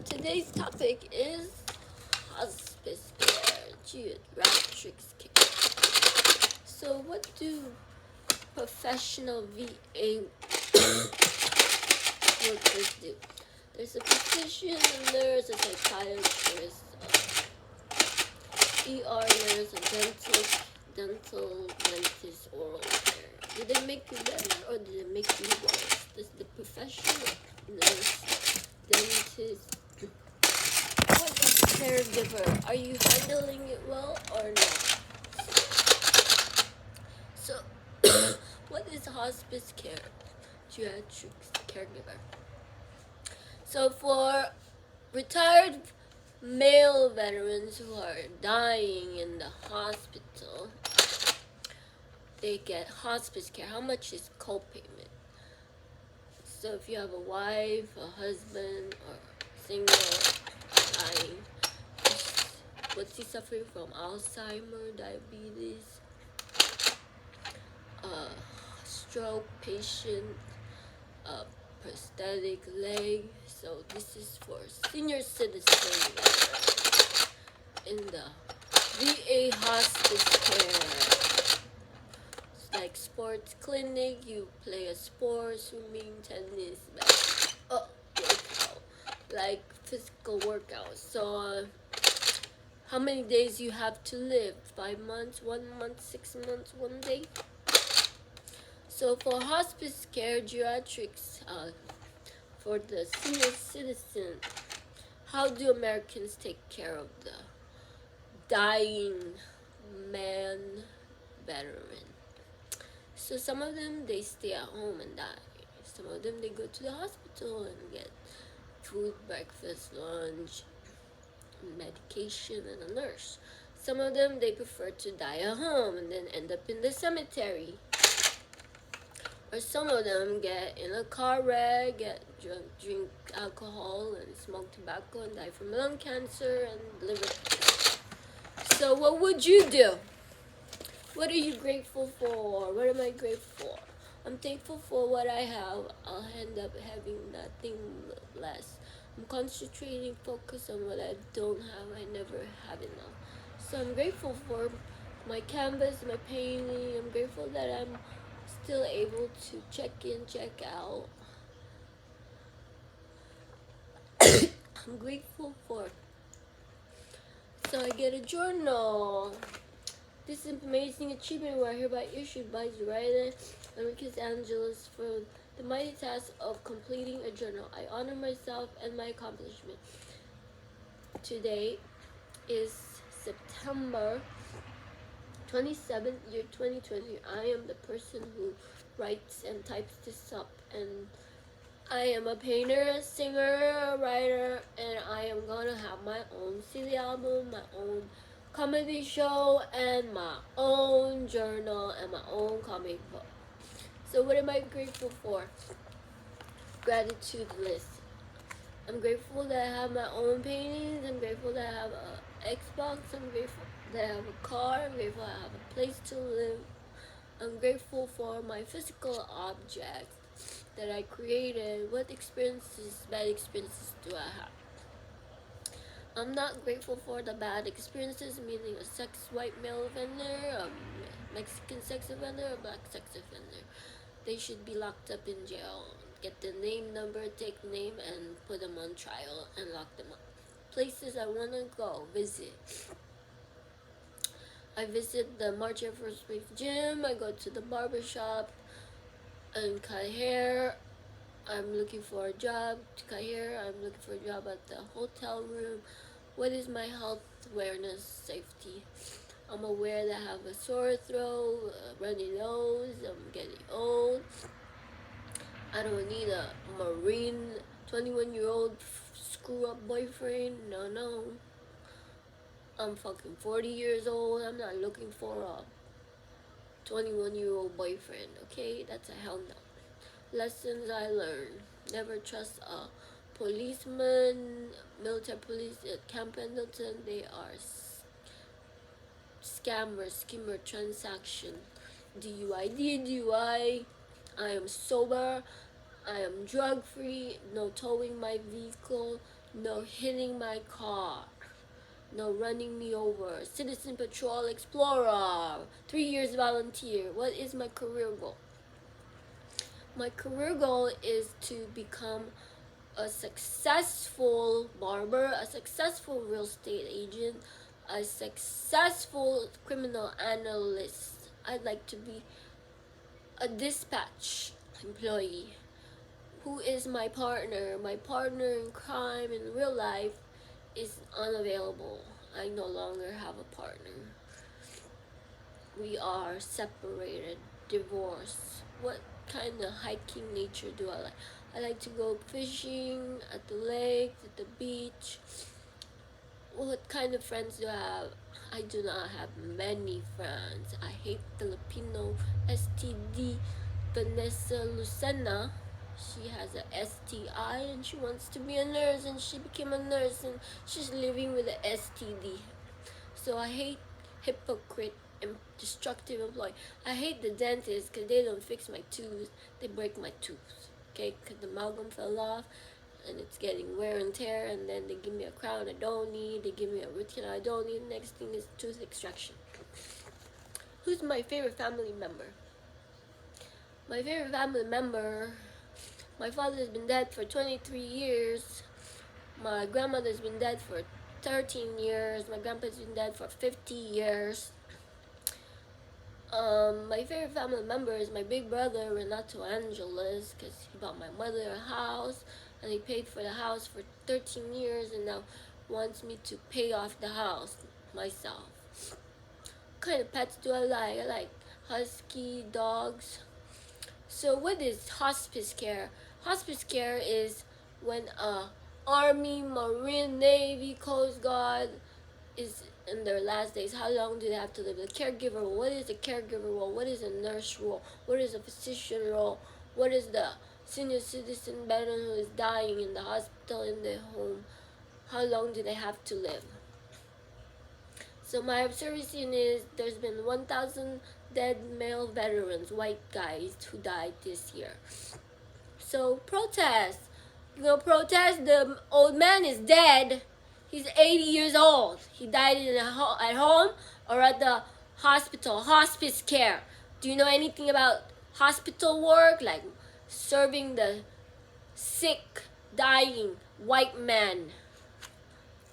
today's topic is hospice care, geriatric care. So what do professional VA workers do? There's a physician, a nurse, a psychiatrist, ER nurse, a dental dentist, oral care. Do they make you better or do they make you worse? Does the professional nurse, dentist, what is caregiver? Are you handling it well or not? So, what is hospice care? Geriatric caregiver. So for retired male veterans who are dying in the hospital, they get hospice care. How much is co-payment? So if you have a wife, a husband, or single, dying, what's he suffering from? Alzheimer, diabetes, stroke patient, prosthetic leg. So this is for senior citizens in the VA hospice care. It's like sports clinic. You play a sport, swimming, tennis, workout, like physical workout. So how many days you have to live? 5 months, 1 month, 6 months, 1 day? So for hospice care, geriatrics, for the senior citizen, how do Americans take care of the dying man veteran? So some of them, they stay at home and die. Some of them, they go to the hospital and get food, breakfast, lunch, medication, and a nurse. Some of them, they prefer to die at home and then end up in the cemetery. Or some of them get in a car wreck, drink alcohol and smoke tobacco and die from lung cancer and liver cancer. So what would you do? What are you grateful for? What am I grateful for? I'm thankful for what I have. I'll end up having nothing less. I'm concentrating, focus on what I don't have. I never have enough. So I'm grateful for my canvas, my painting. I'm grateful that I'm still able to check in, check out. I'm grateful for. So I get a journal. This amazing achievement were hereby issued by the writer Enriquez Angeles for the mighty task of completing a journal. I honor myself and my accomplishment. Today is September 27th, year 2020. I am the person who writes and types this up, and I am a painter, a singer, a writer, and I am gonna have my own CD album, my own comedy show, and my own journal, and my own comic book. So what am I grateful for? Gratitude list. I'm grateful that I have my own paintings. I'm grateful that I have an Xbox. I'm grateful that I have a car. I'm grateful I have a place to live. I'm grateful for my physical objects that I created. What experiences, bad experiences do I have? I'm not grateful for the bad experiences, meaning a white male offender, a Mexican sex offender, a black sex offender. They should be locked up in jail. Get the name, number, take name, and put them on trial and lock them up. Places I want to go, visit. I visit the March Air Force Base gym. I go to the barber shop and cut hair. I'm looking for a job to cut hair. I'm looking for a job at the hotel room. What is my health awareness, safety? I'm aware that I have a sore throat, a runny nose, I'm getting old. I don't need a Marine 21-year-old screw-up boyfriend. No. I'm fucking 40 years old. I'm not looking for a 21-year-old boyfriend, okay? That's a hell no. Lessons I learned. Never trust a policeman, military police at Camp Pendleton. They are scammer, skimmer, transaction. DUI. I am sober. I am drug free. No towing my vehicle. no hitting my car, no running me over. Citizen Patrol Explorer, 3 years volunteer. What is my career goal? My career goal is to become a successful barber, a successful real estate agent, a successful criminal analyst. I'd like to be a dispatch employee. Who is my partner? My partner in crime in real life is unavailable. I no longer have a partner. We are separated, divorced. What kind of hiking nature do I like? I like to go fishing at the lake, at the beach. What kind of friends do I have? I do not have many friends. I hate Filipino STD. Vanessa Lucena, she has a STI and she wants to be a nurse, and she became a nurse and she's living with a STD. So I hate hypocrite and destructive employee. I hate the dentist because they don't fix my tooth. They break my tooth. Okay, because the amalgam fell off and it's getting wear and tear, and then they give me a crown I don't need. They give me a root canal I don't need. Next thing is tooth extraction. Who's my favorite family member? My favorite family member, my father's been dead for 23 years. My grandmother's been dead for 13 years. My grandpa's been dead for 50 years. My favorite family member is my big brother, Renato Angeles, because he bought my mother a house, and he paid for the house for 13 years, and now wants me to pay off the house myself. What kind of pets do I like? I like husky, dogs. So what is hospice care? Hospice care is when Army, Marine, Navy, Coast Guard is in their last days. How long do they have to live? The caregiver role. What is a caregiver role? What is a nurse role? What is a physician role? What is the senior citizen veteran who is dying in the hospital, in their home? How long do they have to live? So my observation is there's been 1,000 dead male veterans, white guys, who died this year. So protest. Protest. The old man is dead. He's 80 years old. He died at home or at the hospital, hospice care. Do you know anything about hospital work? Like serving the sick, dying white man.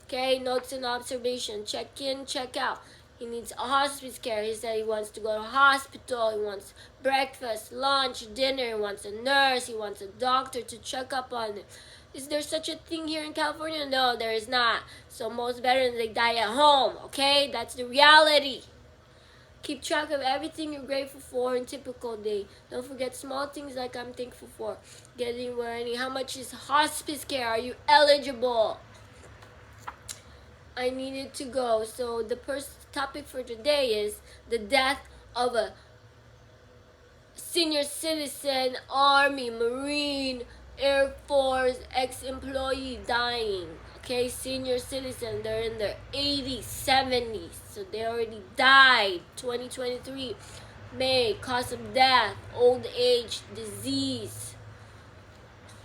Okay, notes and observation. Check in, check out. He needs a hospice care. He said he wants to go to a hospital. He wants breakfast, lunch, dinner. He wants a nurse. He wants a doctor to check up on him. Is there such a thing here in California? No, there is not. So most veterans, they die at home. Okay, that's the reality. Keep track of everything you're grateful for in typical day. Don't forget small things like I'm thankful for. Getting wearing. How much is hospice care? Are you eligible? I needed to go. So the first topic for today is the death of a senior citizen, Army, Marine, Air Force, ex-employee dying. Okay, senior citizen, they're in their 80s, 70s. So they already died. 2023, May, cause of death, old age, disease.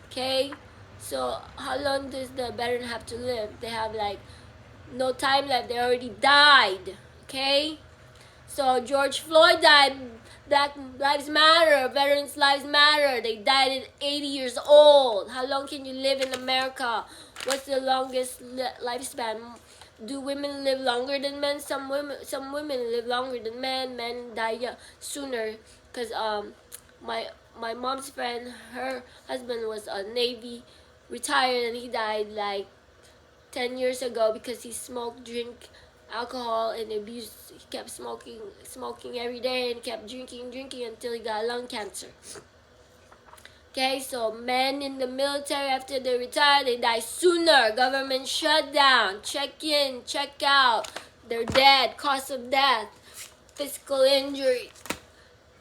Okay, so how long does the veteran have to live? They have like no time left. They already died. Okay? So George Floyd died. Black Lives Matter. Veterans' Lives Matter. They died at 80 years old. How long can you live in America? What's the longest lifespan? Do women live longer than men? Some women live longer than men. Men die sooner. Because my mom's friend, her husband was a Navy retired, and he died like 10 years ago because he smoked, drink alcohol, and abused. He kept smoking every day, and kept drinking until he got lung cancer. Okay, so men in the military, after they retire, they die sooner. Government shutdown. Check in, check out. They're dead. Cause of death. Physical injury.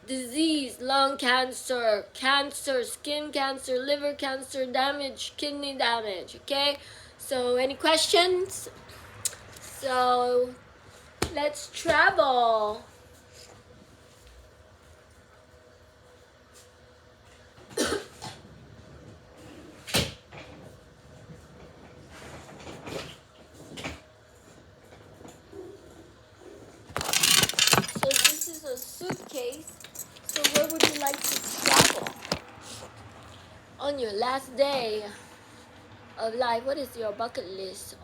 Disease, lung cancer, cancer, skin cancer, liver cancer, damage, kidney damage. Okay, so any questions? So let's travel. place. So where would you like to travel? On your last day of life, what is your bucket list?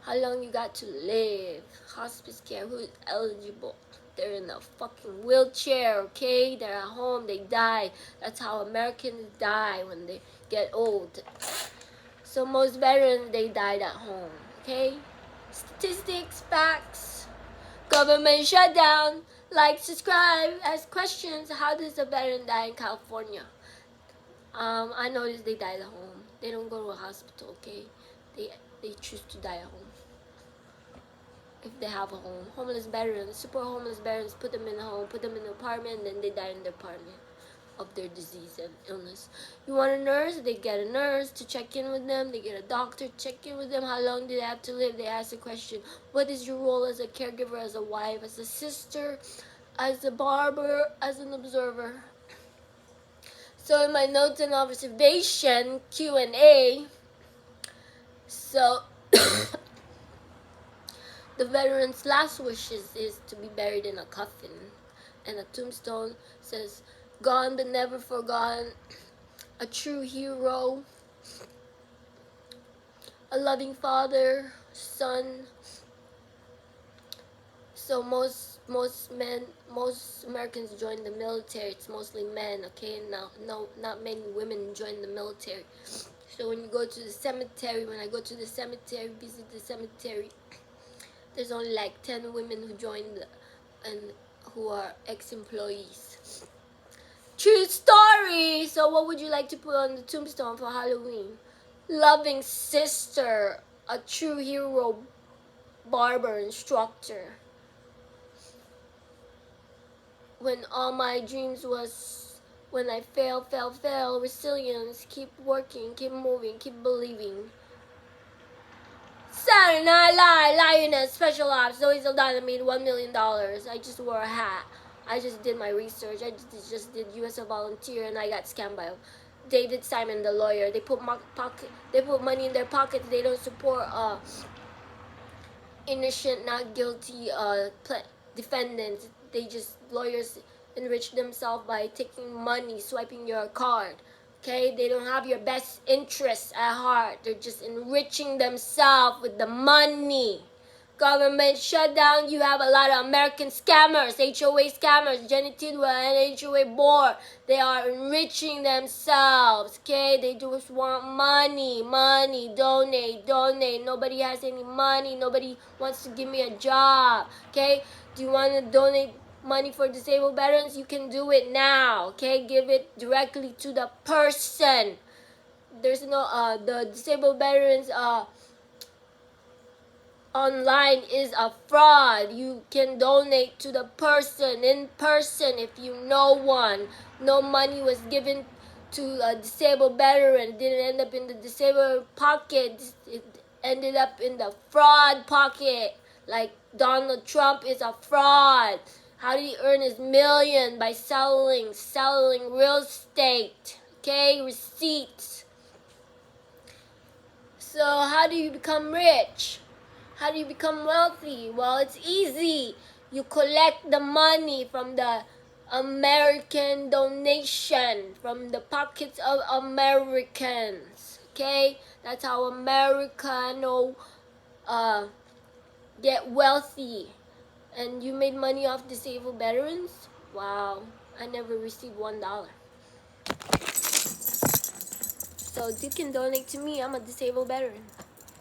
How long you got to live? Hospice care, who is eligible? They're in a fucking wheelchair, okay? They're at home, they die. That's how Americans die when they get old. So most veterans, they died at home, okay? Statistics, facts, government shutdown. Like, subscribe, ask questions. How does a veteran die in California? I noticed they die at home. They don't go to a hospital, okay? They choose to die at home. If they have a home. Homeless veterans, super homeless veterans, put them in a home, put them in an apartment, and then they die in the apartment of their disease and illness. You want a nurse? They get a nurse to check in with them. They get a doctor to check in with them. How long do they have to live? They ask the question, what is your role as a caregiver, as a wife, as a sister, as a barber, as an observer? So in my notes and observation, Q&A, so the veteran's last wishes is to be buried in a coffin. And a tombstone says, gone but never forgotten, a true hero, a loving father, son. So most Americans join the military. It's mostly men, okay? Now, no, not many women join the military. So when you go to the cemetery, when I go to the cemetery, visit the cemetery, there's only like 10 women who joined and who are ex-employees. True story! So what would you like to put on the tombstone for Halloween? Loving sister, a true hero, barber, instructor. When all my dreams was, when I fail, resilience, keep working, keep moving, keep believing. Saturday Night Live, Lioness, Special Ops, Zoe Saldana made $1 million. I just wore a hat. I just did my research. I just did U.S. volunteer, and I got scammed by David Simon, the lawyer. They put money in their pockets. They don't support innocent, not guilty defendants. They just, lawyers enrich themselves by taking money, swiping your card. Okay, they don't have your best interests at heart. They're just enriching themselves with the money. Government shutdown, you have a lot of American scammers, HOA scammers, Jenny Tidwell and HOA board. They are enriching themselves, okay? They just want money, donate. Nobody has any money. Nobody wants to give me a job, okay? Do you want to donate money for disabled veterans? You can do it now, okay? Give it directly to the person. There's no, the disabled veterans, online is a fraud. You can donate to the person in person if you know one. No money was given to a disabled veteran. It didn't end up in the disabled pocket. It ended up in the fraud pocket. Like Donald Trump is a fraud. How did he earn his million? By selling real estate. Okay, receipts. So how do you become rich? How do you become wealthy? Well, it's easy. You collect the money from the American donation, from the pockets of Americans. Okay? That's how Americans get wealthy. And you made money off disabled veterans? Wow. I never received $1. So you can donate to me. I'm a disabled veteran.